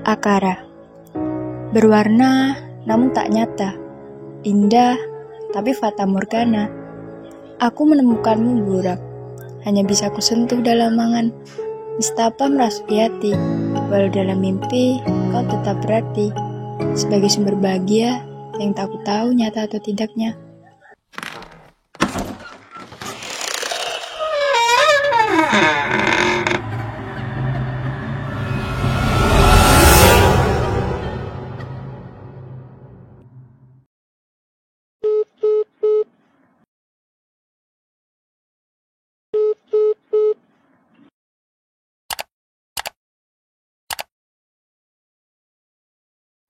Akara. Berwarna namun tak nyata. Indah tapi fata morgana. Aku menemukanmu burak. Hanya bisa kusentuh dalam angan. Nistapa merasuki hati. Walau dalam mimpi kau tetap berarti. Sebagai sumber bahagia yang tak ku tahu nyata atau tidaknya.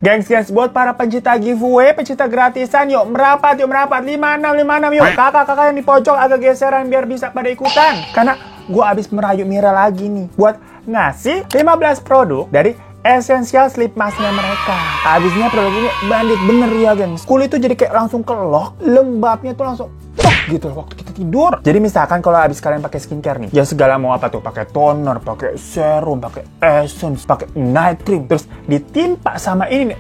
Gengs, buat para pencinta giveaway, pencinta gratisan, yuk merapat, 56, yuk. Kakak-kakak yang di pojok agak geseran biar bisa pada ikutan. Karena gue abis merayu Mira lagi nih, buat ngasih 15 produk dari Essential Sleep Mask-nya mereka. Abisnya produk ini bandit bener ya gengs. Kulit tuh jadi kayak langsung kelok, lembabnya tuh langsung gitu waktu kita tidur. Jadi misalkan kalau abis kalian pakai skincare nih, ya segala mau apa tuh, pakai toner, pakai serum, pakai essence, pakai night cream, terus ditimpa sama ini nih,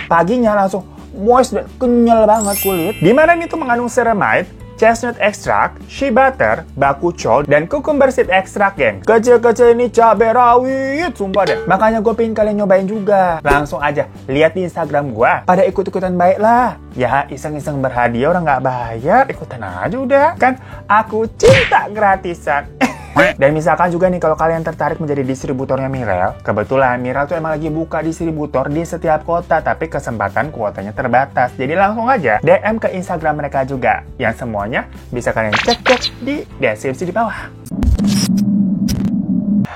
paginya langsung moist dan kenyal banget kulit. Dimana ini tuh mengandung ceramide, chestnut extract, shea butter, bakucol, dan cucumber seed extract, geng. Kecil-kecil ini cabai rawit, sumpah deh. Makanya gue pengen kalian nyobain juga. Langsung aja, lihat di Instagram gue. Pada ikut-ikutan baik lah. Ya, iseng-iseng berhadiah orang nggak bayar, ikutan aja udah. Kan, aku cinta gratisan. Dan misalkan juga nih kalau kalian tertarik menjadi distributornya Mirel, kebetulan Mirel tuh emang lagi buka distributor di setiap kota, tapi kesempatan kuotanya terbatas. Jadi langsung aja DM ke Instagram mereka juga, yang semuanya bisa kalian cek di deskripsi di bawah.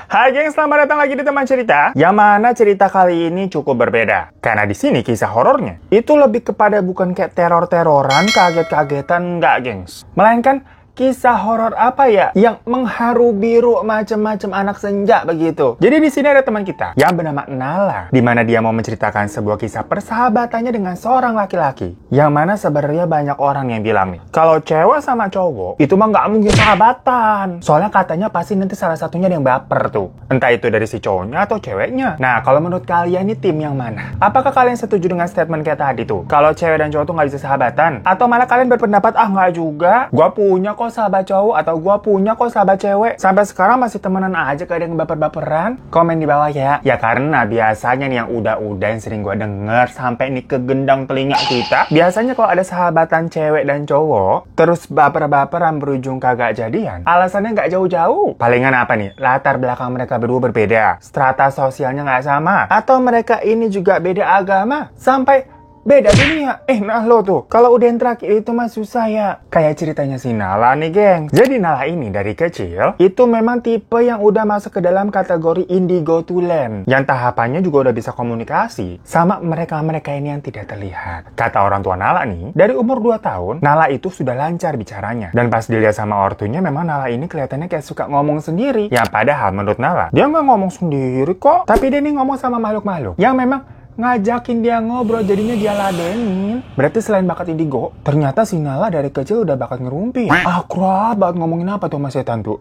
Hai geng, selamat datang lagi di Teman Cerita. Yang mana cerita kali ini cukup berbeda. Karena di sini kisah horornya itu lebih kepada bukan kayak teror-teroran, kaget-kagetan, enggak gengs. Melainkan kisah horor apa ya yang mengharu biru macam-macam anak senja begitu. Jadi di sini ada teman kita yang bernama Nala, di mana dia mau menceritakan sebuah kisah persahabatannya dengan seorang laki-laki. Yang mana sebenarnya banyak orang yang bilang nih, kalau cewek sama cowok itu mah nggak mungkin sahabatan. Soalnya katanya pasti nanti salah satunya ada yang baper tuh. Entah itu dari si cowoknya atau ceweknya. Nah, kalau menurut kalian ini tim yang mana? Apakah kalian setuju dengan statement kayak tadi tuh? Kalau cewek dan cowok tuh nggak bisa sahabatan? Atau malah kalian berpendapat, ah nggak juga, gua punya kok sahabat cowok, atau gua punya kok sahabat cewek, sampai sekarang masih temenan aja kayak ada yang baper-baperan? Komen di bawah ya. Ya karena biasanya nih yang udah yang sering gua denger sampai nih kegendang telinga kita, biasanya kalau ada sahabatan cewek dan cowok terus baper-baperan berujung kagak jadian, alasannya nggak jauh-jauh. Palingan apa nih? Latar belakang mereka berdua berbeda, strata sosialnya nggak sama, atau mereka ini juga beda agama, sampai beda dunia. Nah lo tuh, kalau udah yang terakhir itu mah susah ya. Kayak ceritanya si Nala nih, geng. Jadi Nala ini dari kecil, itu memang tipe yang udah masuk ke dalam kategori indigo tulen. Yang tahapannya juga udah bisa komunikasi sama mereka-mereka ini yang tidak terlihat. Kata orang tua Nala nih, dari umur 2 tahun, Nala itu sudah lancar bicaranya. Dan pas dilihat sama ortunya, memang Nala ini kelihatannya kayak suka ngomong sendiri. Yang padahal menurut Nala, dia nggak ngomong sendiri kok. Tapi dia nih ngomong sama makhluk-makhluk yang memang ngajakin dia ngobrol, jadinya dia ladenin. Berarti selain bakat indigo, ternyata si Nala dari kecil udah bakat ngerumpi. Akrab banget ngomongin apa tuh mas setan tuh.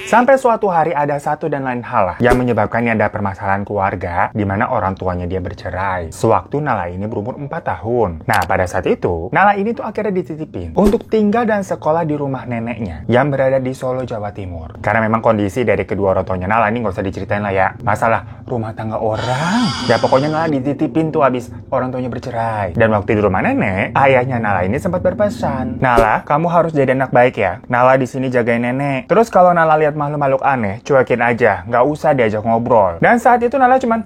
Sampai suatu hari ada satu dan lain hal lah yang menyebabkannya ada permasalahan keluarga di mana orang tuanya dia bercerai. Sewaktu Nala ini berumur 4 tahun. Nah, pada saat itu, Nala ini tuh akhirnya dititipin untuk tinggal dan sekolah di rumah neneknya yang berada di Solo, Jawa Timur. Karena memang kondisi dari kedua orang tuanya Nala ini nggak usah diceritain lah ya. Masalah rumah tangga orang. Ya pokoknya Nala dititipin tuh abis orang tuanya bercerai. Dan waktu di rumah nenek, ayahnya Nala ini sempat berpesan, "Nala, kamu harus jadi anak baik ya. Nala di sini jagain nenek. Terus kalau Nala lihat makhluk-makhluk aneh, cuekin aja, nggak usah diajak ngobrol." Dan saat itu Nala cuman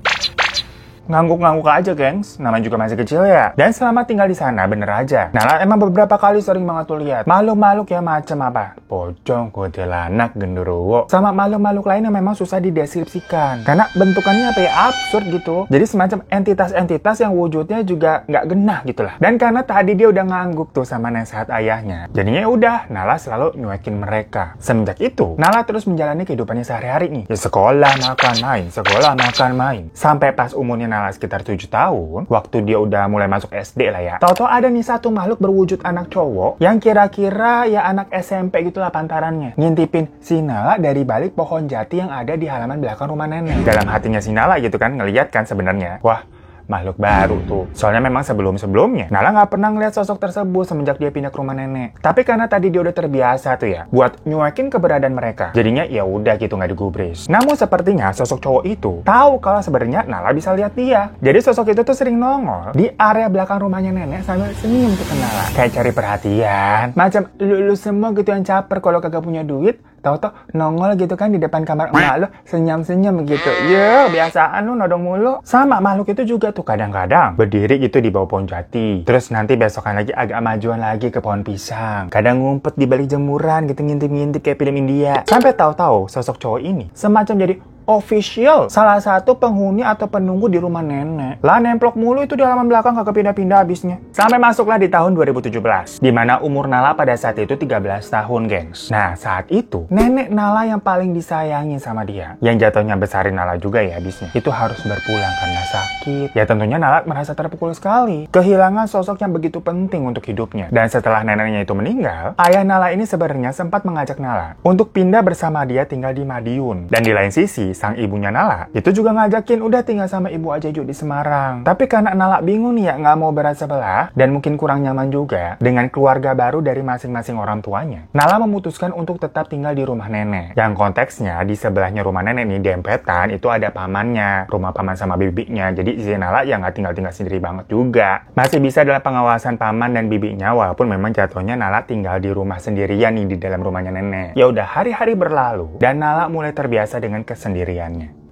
ngangguk-ngangguk aja, gengs. Namanya juga masih kecil ya. Dan selama tinggal di sana, bener aja. Nala emang beberapa kali sering banget tuh lihat makhluk-makhluk ya macam apa? Pocong, kuntilanak, genderuwo, sama makhluk-makhluk lain yang memang susah dideskripsikan. Karena bentukannya apa ya, absurd gitu. Jadi semacam entitas-entitas yang wujudnya juga nggak genah gitu lah. Dan karena tadi dia udah ngangguk tuh sama nasihat ayahnya, jadinya udah, Nala selalu nyuekin mereka. Semenjak itu, Nala terus menjalani kehidupannya sehari-hari nih. Ya sekolah, makan, main, sekolah, makan, main. Sampai pas umurnya Nala sekitar 7 tahun, waktu dia udah mulai masuk SD lah ya. Tahu-tahu ada nih satu makhluk berwujud anak cowok yang kira-kira ya anak SMP gitulah pantarannya. Ngintipin si Nala dari balik pohon jati yang ada di halaman belakang rumah nenek. Dalam hatinya si Nala gitu kan, ngeliat kan sebenarnya. Wah, makhluk baru tuh. Soalnya memang sebelum-sebelumnya Nala nggak pernah ngeliat sosok tersebut semenjak dia pindah ke rumah nenek. Tapi karena tadi dia udah terbiasa tuh ya buat nyuekin keberadaan mereka, jadinya ya udah gitu nggak digubris. Namun sepertinya sosok cowok itu tahu kalau sebenarnya Nala bisa lihat dia. Jadi sosok itu tuh sering nongol di area belakang rumahnya nenek sambil senyum ke Nala, kayak cari perhatian. Macam lu semua gitu yang caper kalau kagak punya duit, tahu-tahu nongol gitu kan di depan kamar emak lo, senyum-senyum gitu. Ya, biasaan lu nodong mulu. Sama makhluk itu juga tuh kadang-kadang berdiri gitu di bawah pohon jati. Terus nanti besokan lagi agak majuan lagi ke pohon pisang. Kadang ngumpet di balik jemuran gitu, ngintip-ngintip kayak film India. Sampai tahu-tahu sosok cowok ini semacam jadi official salah satu penghuni atau penunggu di rumah nenek. Lah nemplok mulu itu di halaman belakang, kagak pindah-pindah habisnya. Sampai masuklah di tahun 2017, di mana umur Nala pada saat itu 13 tahun, gengs. Nah, saat itu nenek Nala yang paling disayangi sama dia, yang jatuhnya besarin Nala juga ya habisnya, itu harus berpulang karena sakit. Ya tentunya Nala merasa terpukul sekali, kehilangan sosok yang begitu penting untuk hidupnya. Dan setelah neneknya itu meninggal, ayah Nala ini sebenarnya sempat mengajak Nala untuk pindah bersama dia tinggal di Madiun. Dan di lain sisi, sang ibunya Nala itu juga ngajakin udah tinggal sama ibu aja yuk di Semarang. Tapi karena Nala bingung nih ya, nggak mau berat sebelah dan mungkin kurang nyaman juga dengan keluarga baru dari masing-masing orang tuanya, Nala memutuskan untuk tetap tinggal di rumah nenek. Yang konteksnya di sebelahnya rumah nenek nih dempetan itu ada pamannya, rumah paman sama bibinya. Jadi si Nala ya nggak tinggal sendiri banget juga, masih bisa dalam pengawasan paman dan bibinya, walaupun memang jatuhnya Nala tinggal di rumah sendirian nih di dalam rumahnya nenek. Ya udah, hari-hari berlalu dan Nala mulai terbiasa dengan kesendirian.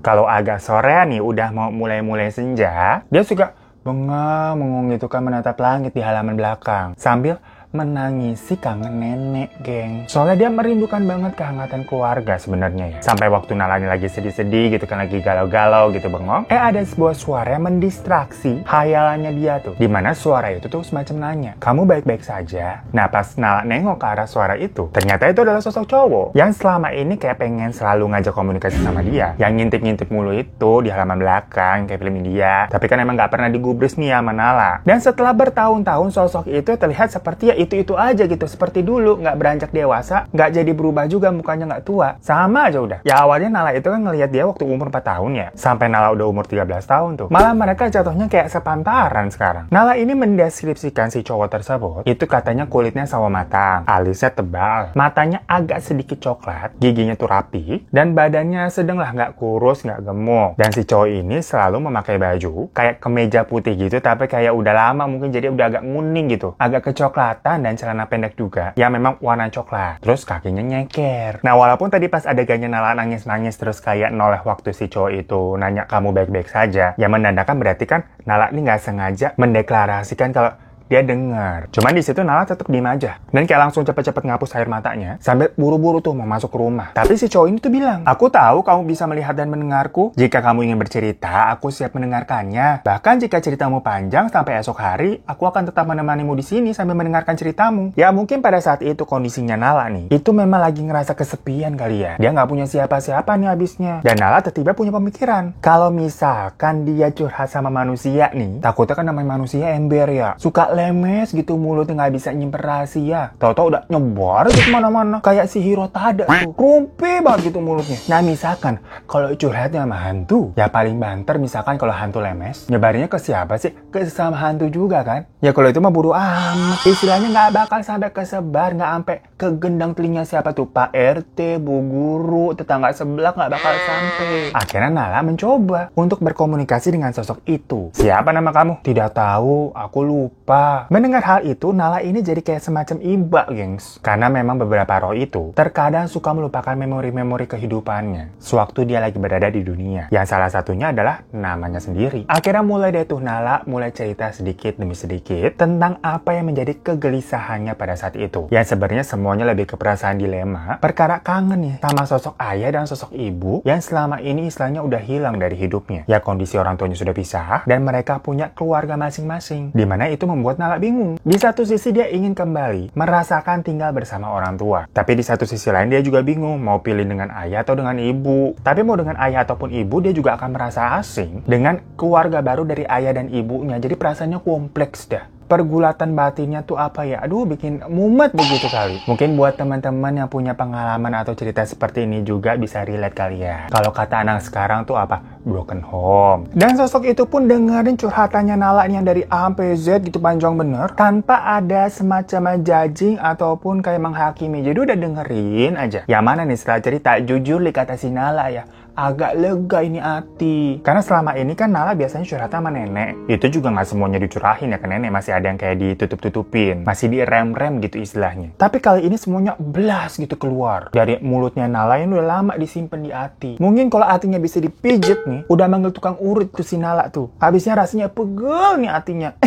Kalau agak sore nih udah mau mulai senja, dia suka bengong gitu kan menatap langit di halaman belakang sambil menangisi kangen nenek, geng. Soalnya dia merindukan banget kehangatan keluarga sebenarnya ya. Sampai waktu Nala ini lagi sedih-sedih gitu kan, lagi galau-galau gitu bengong, ada sebuah suara yang mendistraksi hayalannya dia tuh. Dimana suara itu tuh semacam nanya, kamu baik-baik saja? Nah pas Nala nengok ke arah suara itu, ternyata itu adalah sosok cowok yang selama ini kayak pengen selalu ngajak komunikasi sama dia, yang ngintip-ngintip mulu itu di halaman belakang kayak film India. Tapi kan emang gak pernah digubris nih sama Nala. Dan setelah bertahun-tahun sosok itu terlihat seperti ya itu aja gitu, seperti dulu, nggak beranjak dewasa, nggak jadi berubah juga, mukanya nggak tua, sama aja udah. Ya awalnya Nala itu kan ngelihat dia waktu umur 4 tahun ya, sampai Nala udah umur 13 tahun tuh, malah mereka jatuhnya kayak sepantaran sekarang. Nala ini mendeskripsikan si cowok tersebut, itu katanya kulitnya sawo matang, alisnya tebal, matanya agak sedikit coklat, giginya tuh rapi, dan badannya sedang lah, nggak kurus, nggak gemuk. Dan si cowok ini selalu memakai baju kayak kemeja putih gitu, tapi kayak udah lama mungkin jadi udah agak nguning gitu, agak kecoklatan, dan celana pendek juga ya memang warna coklat, terus kakinya nyeker. Nah walaupun tadi pas adegannya Nala nangis-nangis terus kayak noleh waktu si cowok itu nanya kamu baik-baik saja, ya menandakan berarti kan Nala ini nggak sengaja mendeklarasikan kalau dia dengar. Cuman di situ Nala tetap diem aja dan kayak langsung cepet-cepet ngapus air matanya sambil buru-buru tuh mau masuk ke rumah. Tapi si cowok ini tuh bilang, aku tahu kamu bisa melihat dan mendengarku. Jika kamu ingin bercerita, aku siap mendengarkannya. Bahkan jika ceritamu panjang sampai esok hari, aku akan tetap menemanimu di sini sambil mendengarkan ceritamu. Ya mungkin pada saat itu kondisinya Nala nih, itu memang lagi ngerasa kesepian kali ya. Dia nggak punya siapa-siapa nih habisnya. Dan Nala tiba-tiba punya pemikiran, kalau misalkan dia curhat sama manusia nih, takutnya kan namanya manusia ember ya, suka lemes gitu mulutnya, nggak bisa nyimpen rahasia. Tahu-tahu udah nyebar gitu kemana-mana kayak si Hiro Tada tuh, rumpi banget gitu mulutnya. Nah misalkan kalau curhatnya sama hantu, ya paling banter misalkan kalau hantu lemes, nyebarnya ke siapa sih? Ke sesama hantu juga kan? Ya kalau itu mah bodo amat, istilahnya nggak bakal sampai kesebar, nggak sampai ke gendang telinga siapa tuh, Pak RT, Bu Guru, tetangga sebelah, nggak bakal sampai. Akhirnya Nala mencoba untuk berkomunikasi dengan sosok itu. Siapa nama kamu? Tidak tahu, aku lupa. Mendengar hal itu, Nala ini jadi kayak semacam iba, gengs. Karena memang beberapa roh itu terkadang suka melupakan memori-memori kehidupannya sewaktu dia lagi berada di dunia. Yang salah satunya adalah namanya sendiri. Akhirnya mulai deh tuh Nala mulai cerita sedikit demi sedikit tentang apa yang menjadi kegelisahannya pada saat itu. Yang sebenarnya semuanya lebih ke perasaan dilema, perkara kangen nih sama sosok ayah dan sosok ibu yang selama ini istilahnya udah hilang dari hidupnya. Ya kondisi orang tuanya sudah pisah dan mereka punya keluarga masing-masing. Dimana itu membuat membuat Nala bingung. Di satu sisi dia ingin kembali merasakan tinggal bersama orang tua. Tapi di satu sisi lain dia juga bingung mau pilih dengan ayah atau dengan ibu. Tapi mau dengan ayah ataupun ibu dia juga akan merasa asing dengan keluarga baru dari ayah dan ibunya. Jadi perasaannya kompleks dah. Pergulatan batinnya tuh apa ya? Aduh, bikin mumet begitu kali. Mungkin buat teman-teman yang punya pengalaman atau cerita seperti ini juga bisa relate kali ya. Kalau kata anak sekarang tuh apa? Broken home. Dan sosok itu pun dengerin curhatannya Nala yang dari A sampai Z gitu panjang bener. Tanpa ada semacam judging ataupun kayak menghakimi. Jadi udah dengerin aja. Yang mana nih setelah cerita? Jujur li kata si Nala ya. Agak lega ini hati. Karena selama ini kan Nala biasanya curhat sama nenek. Itu juga nggak semuanya dicurahin ya ke nenek. Masih ada yang kayak ditutup-tutupin. Masih direm-rem gitu istilahnya. Tapi kali ini semuanya belas gitu keluar. Dari mulutnya Nala yang udah lama disimpan di hati. Mungkin kalau hatinya bisa dipijet nih. Udah manggil tukang urut tuh si Nala tuh. Habisnya rasanya pegel nih hatinya.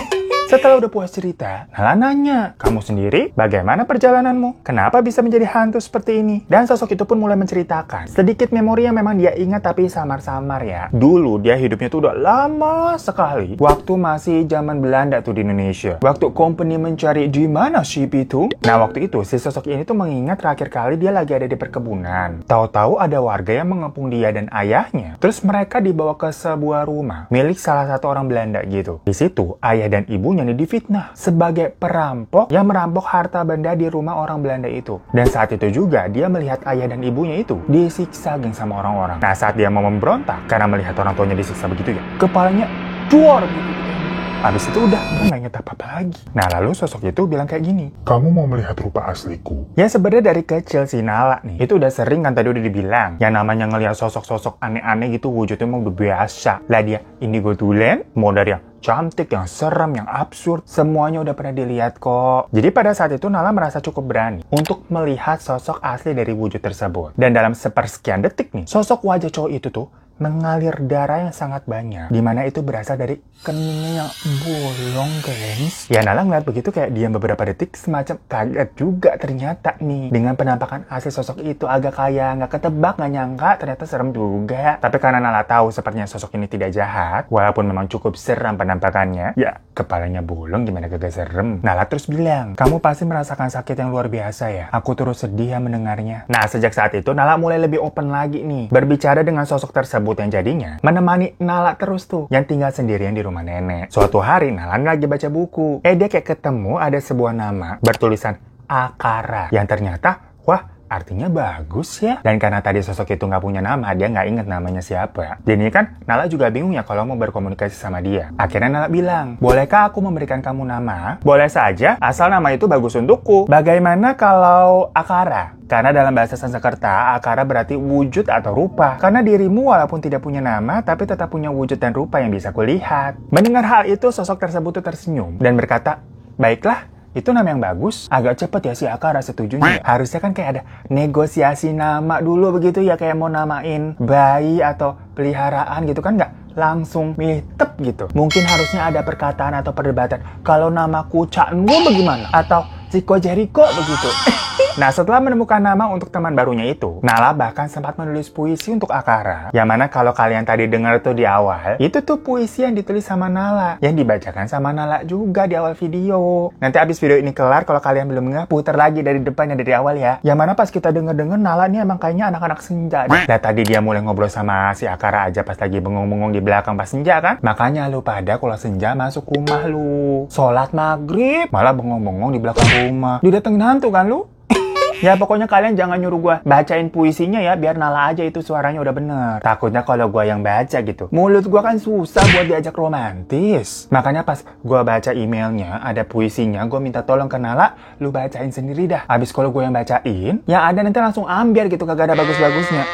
Setelah udah puas cerita, Nala nanya, kamu sendiri bagaimana perjalananmu? Kenapa bisa menjadi hantu seperti ini? Dan sosok itu pun mulai menceritakan sedikit memori yang memang dia ingat tapi samar-samar ya. Dulu dia hidupnya tuh udah lama sekali. Waktu masih zaman Belanda tuh di Indonesia. Waktu company mencari di mana ship itu. Nah waktu itu si sosok ini tuh mengingat terakhir kali dia lagi ada di perkebunan. Tahu-tahu ada warga yang mengepung dia dan ayahnya. Terus mereka dibawa ke sebuah rumah milik salah satu orang Belanda gitu. Di situ ayah dan ibunya difitnah sebagai perampok yang merampok harta benda di rumah orang Belanda itu. Dan saat itu juga dia melihat ayah dan ibunya itu disiksa geng sama orang-orang. Nah saat dia mau memberontak karena melihat orang tuanya disiksa begitu ya, kepalanya duor gitu. Abis itu udah nggak inget apa-apa lagi. Nah lalu sosok itu bilang kayak gini, kamu mau melihat rupa asliku? ya sebenarnya dari kecil si Nala nih itu udah sering kan tadi udah dibilang yang namanya ngelihat sosok-sosok aneh-aneh gitu wujudnya emang udah biasa lah. Dia indigo tulen mau dari yang cantik, yang serem, yang absurd, semuanya udah pernah dilihat kok. Jadi pada saat itu Nala merasa cukup berani untuk melihat sosok asli dari wujud tersebut. Dan dalam sepersekian detik nih, sosok wajah cowok itu tuh mengalir darah yang sangat banyak, dimana itu berasal dari keningnya yang bolong, gengs. Ya Nala ngeliat begitu kayak diam beberapa detik, semacam kaget juga ternyata nih dengan penampakan asli sosok itu. Agak kayak nggak ketebak, nggak nyangka, ternyata serem juga. Tapi karena Nala tahu sepertinya sosok ini tidak jahat, walaupun memang cukup seram penampakannya, ya kepalanya bolong gimana kagak serem. Nala terus bilang, kamu pasti merasakan sakit yang luar biasa ya. Aku turut sedih ya mendengarnya. Nah sejak saat itu Nala mulai lebih open lagi nih, berbicara dengan sosok tersebut yang jadinya menemani Nala terus tuh yang tinggal sendirian di rumah nenek. Suatu hari Nala lagi baca buku, dia kayak ketemu ada sebuah nama bertulisan Akara yang ternyata artinya bagus ya. Dan karena tadi sosok itu nggak punya nama, dia nggak inget namanya siapa. Jadi kan Nala juga bingung ya kalau mau berkomunikasi sama dia. Akhirnya Nala bilang, bolehkah aku memberikan kamu nama? Boleh saja, asal nama itu bagus untukku. Bagaimana kalau Akara? Karena dalam bahasa Sanskerta, Akara berarti wujud atau rupa. Karena dirimu walaupun tidak punya nama, tapi tetap punya wujud dan rupa yang bisa kulihat. Mendengar hal itu, sosok tersebut tuh tersenyum dan berkata, baiklah, itu nama yang bagus. Agak cepet ya si Akara setujunya. Harusnya kan kayak ada negosiasi nama dulu begitu ya, kayak mau namain bayi atau peliharaan gitu kan, nggak langsung milih tep gitu. Mungkin harusnya ada perkataan atau perdebatan. Kalau namaku Cak Ngu bagaimana? Atau Chico Jericho begitu. Nah setelah menemukan nama untuk teman barunya itu, Nala bahkan sempat menulis puisi untuk Akara. Yang mana kalau kalian tadi dengar tuh di awal, itu tuh puisi yang ditulis sama Nala, yang dibacakan sama Nala juga di awal video. Nanti abis video ini kelar, kalau kalian belum ngeh, putar lagi dari depannya dari awal ya. Yang mana pas kita denger-denger Nala ini emang kayaknya anak-anak senja. Nah tadi dia mulai ngobrol sama si Akara aja pas lagi bengong-bengong di belakang pas senja kan. Makanya lu pada kalau senja masuk rumah lu, sholat maghrib, malah bengong-bengong di belakang rumah. Didatengin hantu kan lu? Ya pokoknya kalian jangan nyuruh gue bacain puisinya ya, biar Nala aja itu suaranya udah bener. Takutnya kalau gue yang baca gitu, mulut gue kan susah buat diajak romantis. Makanya pas gue baca emailnya, ada puisinya, gue minta tolong ke Nala, lu bacain sendiri dah. Habis kalau gue yang bacain, yang ada nanti langsung ambiar gitu, kagak ada bagus-bagusnya.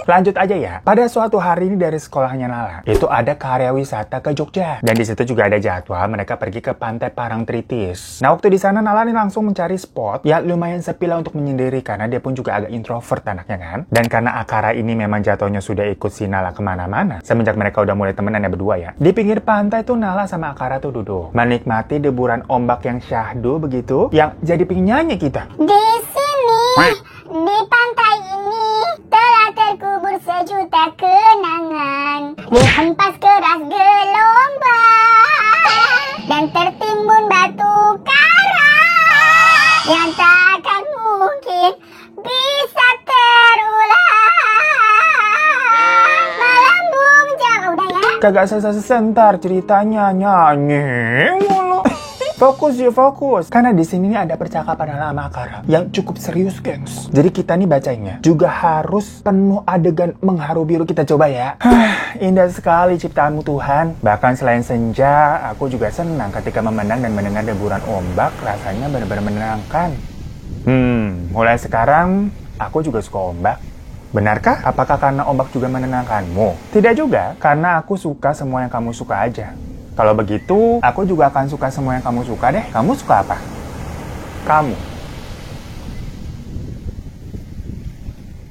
Lanjut aja ya. Pada suatu hari ini dari sekolahnya Nala, itu ada karya wisata ke Jogja. Dan di situ juga ada jadwal mereka pergi ke Pantai Parangtritis. Nah, waktu di sana Nala nih langsung mencari spot yang lumayan sepi lah untuk menyendiri, karena dia pun juga agak introvert anaknya kan. Dan karena Akara ini memang jatuhnya sudah ikut si Nala kemana-mana, semenjak mereka udah mulai temenan ya berdua ya. Di pinggir pantai tuh Nala sama Akara tuh duduk, menikmati deburan ombak yang syahdu begitu, yang jadi pengen nyanyi kita. Di sini, di pantai ini, telah terkubur sejuta kenangan. Dihempas keras gelombang dan tertimbun batu Kagak selesai ntar ceritanya nyanyi mulu. Fokus yuk, fokus. Karena di sini nih ada percakapan ala Akara yang cukup serius, gengs. Jadi kita nih bacanya juga harus penuh adegan mengharu biru. Kita coba ya. Indah sekali ciptaanmu Tuhan. Bahkan selain senja, aku juga senang ketika memandang dan mendengar deburan ombak. Rasanya benar-benar menenangkan. Mulai sekarang aku juga suka ombak. Benarkah? Apakah karena ombak juga menenangkanmu? Tidak juga, karena aku suka semua yang kamu suka aja. Kalau begitu, aku juga akan suka semua yang kamu suka deh. Kamu suka apa? Kamu.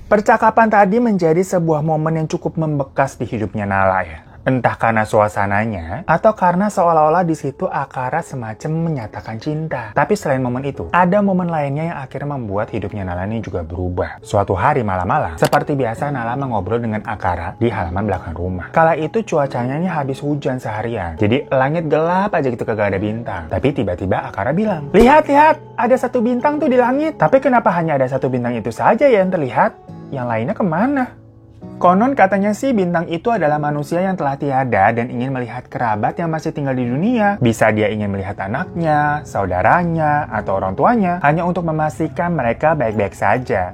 Percakapan tadi menjadi sebuah momen yang cukup membekas di hidupnya Nala ya. Entah karena suasananya, atau karena seolah-olah di situ Akara semacam menyatakan cinta. Tapi selain momen itu, ada momen lainnya yang akhirnya membuat hidupnya Nala ini juga berubah. Suatu hari malam-malam, seperti biasa Nala mengobrol dengan Akara di halaman belakang rumah. Kala itu cuacanya ini habis hujan seharian, jadi langit gelap aja gitu, kagak ada bintang. Tapi tiba-tiba Akara bilang, "Lihat, ada satu bintang tuh di langit. Tapi kenapa hanya ada satu bintang itu saja yang terlihat? Yang lainnya kemana?" Konon katanya sih bintang itu adalah manusia yang telah tiada dan ingin melihat kerabat yang masih tinggal di dunia. Bisa dia ingin melihat anaknya, saudaranya, atau orang tuanya hanya untuk memastikan mereka baik-baik saja.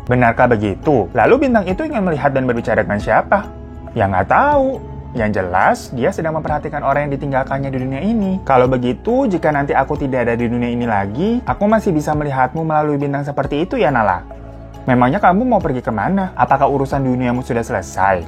Benarkah begitu? Lalu bintang itu ingin melihat dan berbicara dengan siapa? Ya nggak tahu. Yang jelas, dia sedang memperhatikan orang yang ditinggalkannya di dunia ini. Kalau begitu, jika nanti aku tidak ada di dunia ini lagi, aku masih bisa melihatmu melalui bintang seperti itu ya Nala? Memangnya kamu mau pergi kemana? Apakah urusan duniamu sudah selesai?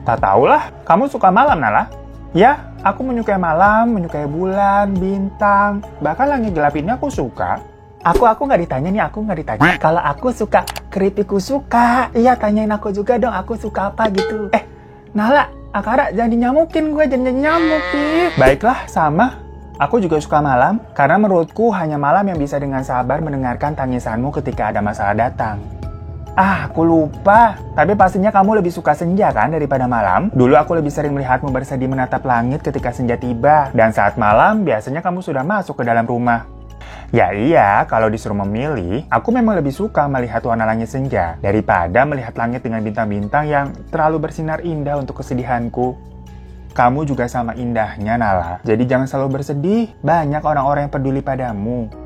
Tak tahulah, kamu suka malam, Nala? Ya, aku menyukai malam, menyukai bulan, bintang, bahkan langit gelap ini aku suka. Aku nggak ditanya nih, aku nggak ditanya. Kalau aku suka, keripikku suka. Iya, tanyain aku juga dong, aku suka apa gitu. Nala, Akara, jangan dinyamukin gue, jangan nyamukin. Baiklah, sama. Aku juga suka malam, karena menurutku hanya malam yang bisa dengan sabar mendengarkan tangisanmu ketika ada masalah datang. Aku lupa. Tapi pastinya kamu lebih suka senja kan daripada malam? Dulu aku lebih sering melihatmu bersedih menatap langit ketika senja tiba. Dan saat malam, biasanya kamu sudah masuk ke dalam rumah. Ya iya, kalau disuruh memilih, aku memang lebih suka melihat warna langit senja daripada melihat langit dengan bintang-bintang yang terlalu bersinar indah untuk kesedihanku. Kamu juga sama indahnya, Nala. Jadi jangan selalu bersedih. Banyak orang-orang yang peduli padamu.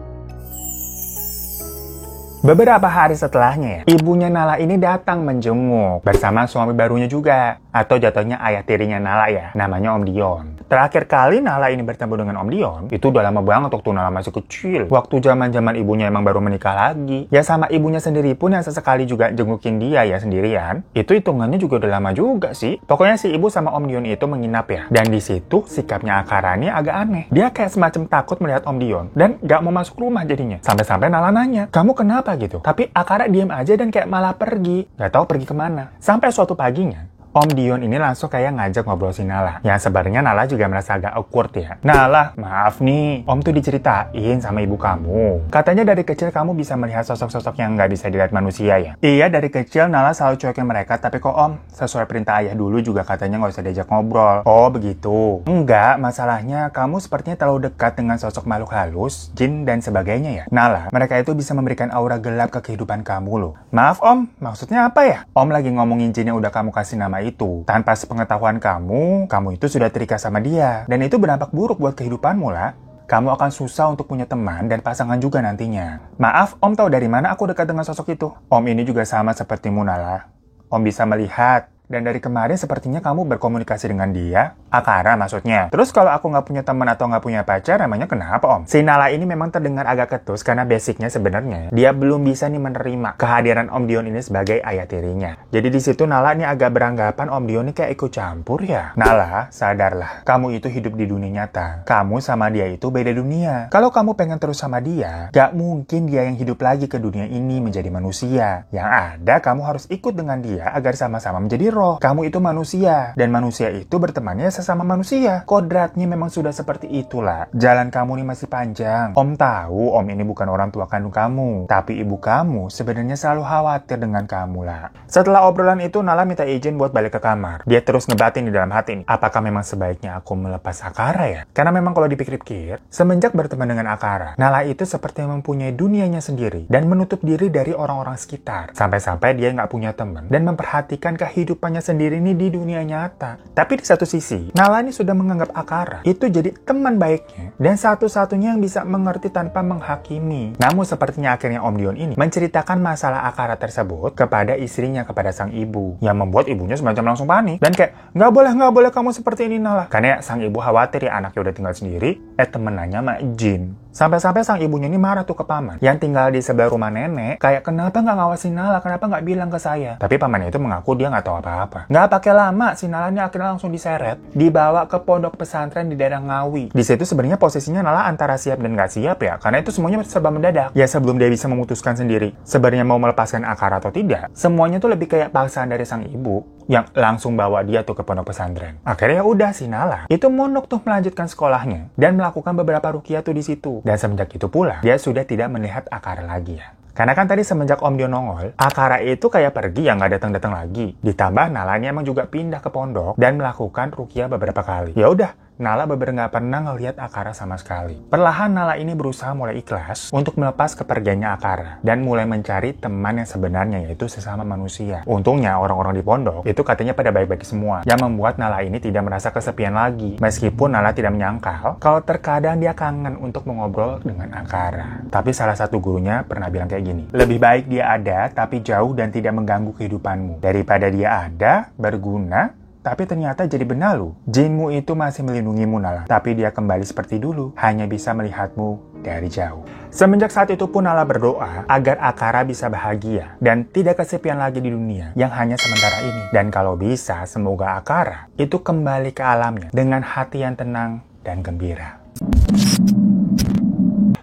Beberapa hari setelahnya, ibunya Nala ini datang menjenguk bersama suami barunya juga. Atau jatuhnya ayah tirinya Nala ya, namanya Om Dion. Terakhir kali Nala ini bertemu dengan Om Dion, itu udah lama banget waktu Nala masih kecil. Waktu zaman-zaman ibunya emang baru menikah lagi. Ya sama ibunya sendiri pun yang sesekali juga jengukin dia ya sendirian. Itu hitungannya juga udah lama juga sih. Pokoknya si ibu sama Om Dion itu menginap ya. Dan di situ sikapnya Akara ini agak aneh. Dia kayak semacam takut melihat Om Dion dan gak mau masuk rumah jadinya. Sampai-sampai Nala nanya, "Kamu kenapa?" gitu. Tapi Akara diem aja dan kayak malah pergi. Gak tahu pergi kemana. Sampai suatu paginya, Om Dion ini langsung kayak ngajak ngobrol si Nala. Yang sebenarnya Nala juga merasa agak awkward ya. "Nala, maaf nih, Om tuh diceritain sama ibu kamu. Katanya dari kecil kamu bisa melihat sosok-sosok yang nggak bisa dilihat manusia ya?" "Iya, dari kecil Nala selalu cuekin mereka, tapi kok Om, sesuai perintah ayah dulu juga katanya nggak usah diajak ngobrol." "Oh begitu." "Enggak, masalahnya kamu sepertinya terlalu dekat dengan sosok makhluk halus, jin dan sebagainya ya. Nala, mereka itu bisa memberikan aura gelap ke kehidupan kamu loh." "Maaf Om, maksudnya apa ya?" "Om lagi ngomongin jin yang udah kamu kasih nama itu. Tanpa sepengetahuan kamu itu sudah terikat sama dia. Dan itu berdampak buruk buat kehidupanmu lah. Kamu akan susah untuk punya teman dan pasangan juga nantinya." "Maaf, Om tahu dari mana aku dekat dengan sosok itu?" "Om ini juga sama sepertimu, Nala. Om bisa melihat. Dan dari kemarin sepertinya kamu berkomunikasi dengan dia." "Akara maksudnya." "Terus kalau aku nggak punya teman atau nggak punya pacar, emangnya kenapa Om?" Si Nala ini memang terdengar agak ketus karena basicnya sebenarnya dia belum bisa nih menerima kehadiran Om Dion ini sebagai ayah tirinya. Jadi di situ Nala ini agak beranggapan Om Dion ini kayak ikut campur ya. "Nala, sadarlah. Kamu itu hidup di dunia nyata. Kamu sama dia itu beda dunia. Kalau kamu pengen terus sama dia, gak mungkin dia yang hidup lagi ke dunia ini menjadi manusia. Yang ada kamu harus ikut dengan dia agar sama-sama menjadi roh. Kamu itu manusia, dan manusia itu bertemannya sesama manusia. Kodratnya memang sudah seperti itulah. Jalan kamu nih masih panjang. Om tahu Om ini bukan orang tua kandung kamu, tapi ibu kamu sebenarnya selalu khawatir dengan kamu lah." Setelah obrolan itu, Nala minta izin buat balik ke kamar. Dia terus ngebatin di dalam hati nih, apakah memang sebaiknya aku melepas Akara ya? Karena memang kalau dipikir-pikir, semenjak berteman dengan Akara, Nala itu seperti mempunyai dunianya sendiri dan menutup diri dari orang-orang sekitar. Sampai-sampai dia nggak punya teman dan memperhatikan kehidupan kehidupannya sendiri nih di dunia nyata. Tapi di satu sisi, Nala ini sudah menganggap Akara itu jadi teman baiknya dan satu-satunya yang bisa mengerti tanpa menghakimi. Namun sepertinya akhirnya Om Dion ini menceritakan masalah Akara tersebut kepada istrinya, kepada sang ibu, yang membuat ibunya semacam langsung panik dan kayak nggak boleh kamu seperti ini Nala. Karena sang ibu khawatir ya anaknya udah tinggal sendiri, temenannya sama Jin. Sampai-sampai sang ibunya ini marah tuh ke paman yang tinggal di sebelah rumah nenek, kayak kenapa nggak ngawasin Nala, kenapa nggak bilang ke saya. Tapi pamannya itu mengaku dia nggak tahu apa-apa. Nggak pakai lama, si Nala ini akhirnya langsung diseret, dibawa ke pondok pesantren di daerah Ngawi. Di situ sebenarnya posisinya Nala antara siap dan nggak siap ya, karena itu semuanya serba mendadak. Ya sebelum dia bisa memutuskan sendiri, sebenarnya mau melepaskan Akara atau tidak, semuanya tuh lebih kayak paksaan dari sang ibu yang langsung bawa dia tuh ke pondok pesantren. Akhirnya ya udah si Nala itu mondok tuh melanjutkan sekolahnya dan melakukan beberapa ruqyah tuh di situ. Dan semenjak itu pula dia sudah tidak melihat Akara lagi ya. Karena kan tadi semenjak Om Dion nongol, Akara itu kayak pergi yang nggak datang-datang lagi. Ditambah Nalanya emang juga pindah ke pondok dan melakukan ruqyah beberapa kali. Ya udah, Nala bener-bener nggak pernah ngelihat Akara sama sekali. Perlahan Nala ini berusaha mulai ikhlas untuk melepas kepergiannya Akara dan mulai mencari teman yang sebenarnya, yaitu sesama manusia. Untungnya orang-orang di pondok itu katanya pada baik-baik semua, yang membuat Nala ini tidak merasa kesepian lagi. Meskipun Nala tidak menyangkal kalau terkadang dia kangen untuk mengobrol dengan Akara. Tapi salah satu gurunya pernah bilang kayak gini, lebih baik dia ada tapi jauh dan tidak mengganggu kehidupanmu daripada dia ada, berguna, tapi ternyata jadi benalu. Jinmu itu masih melindungimu Nala, tapi dia kembali seperti dulu, hanya bisa melihatmu dari jauh. Semenjak saat itu pun Nala berdoa agar Akara bisa bahagia dan tidak kesepian lagi di dunia yang hanya sementara ini. Dan kalau bisa, semoga Akara itu kembali ke alamnya dengan hati yang tenang dan gembira.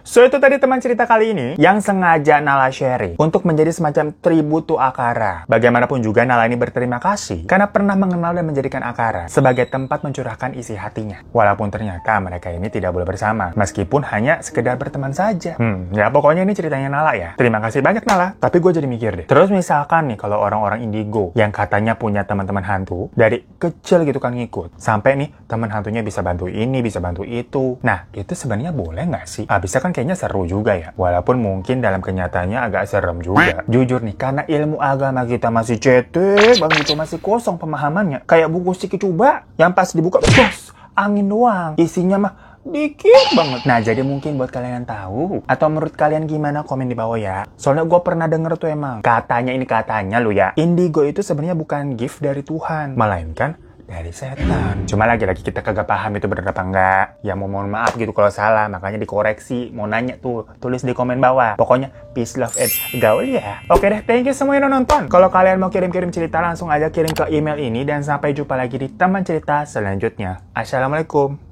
So itu tadi teman cerita kali ini yang sengaja Nala sharing untuk menjadi semacam tribute to Akara. Bagaimanapun juga Nala ini berterima kasih karena pernah mengenal dan menjadikan Akara sebagai tempat mencurahkan isi hatinya. Walaupun ternyata mereka ini tidak boleh bersama, meskipun hanya sekedar berteman saja. Ya pokoknya ini ceritanya Nala ya. Terima kasih banyak Nala. Tapi gue jadi mikir deh. Terus misalkan nih kalau orang-orang indigo yang katanya punya teman-teman hantu dari kecil gitu kan ngikut, sampai nih teman hantunya bisa bantu ini, bisa bantu itu. Nah itu sebenarnya boleh nggak sih? Bisa kan kayaknya seru juga ya. Walaupun mungkin dalam kenyataannya agak serem juga. Jujur nih, karena ilmu agama kita masih cetek banget, itu masih kosong pemahamannya. Kayak buku Siki Cuba yang pas dibuka, bos, angin doang. Isinya mah dikit banget. Nah, jadi mungkin buat kalian yang tahu, atau menurut kalian gimana, komen di bawah ya. Soalnya gue pernah denger tuh emang, katanya lo ya, indigo itu sebenarnya bukan gift dari Tuhan, melainkan dari setan. Cuma lagi-lagi kita kagak paham itu bener apa enggak. Ya mohon maaf gitu kalau salah, makanya dikoreksi. Mau nanya tuh, tulis di komen bawah. Pokoknya peace, love, and gaul ya. Oke deh, thank you semua yang udah nonton. Kalau kalian mau kirim-kirim cerita, langsung aja kirim ke email ini. Dan sampai jumpa lagi di teman cerita selanjutnya. Assalamualaikum.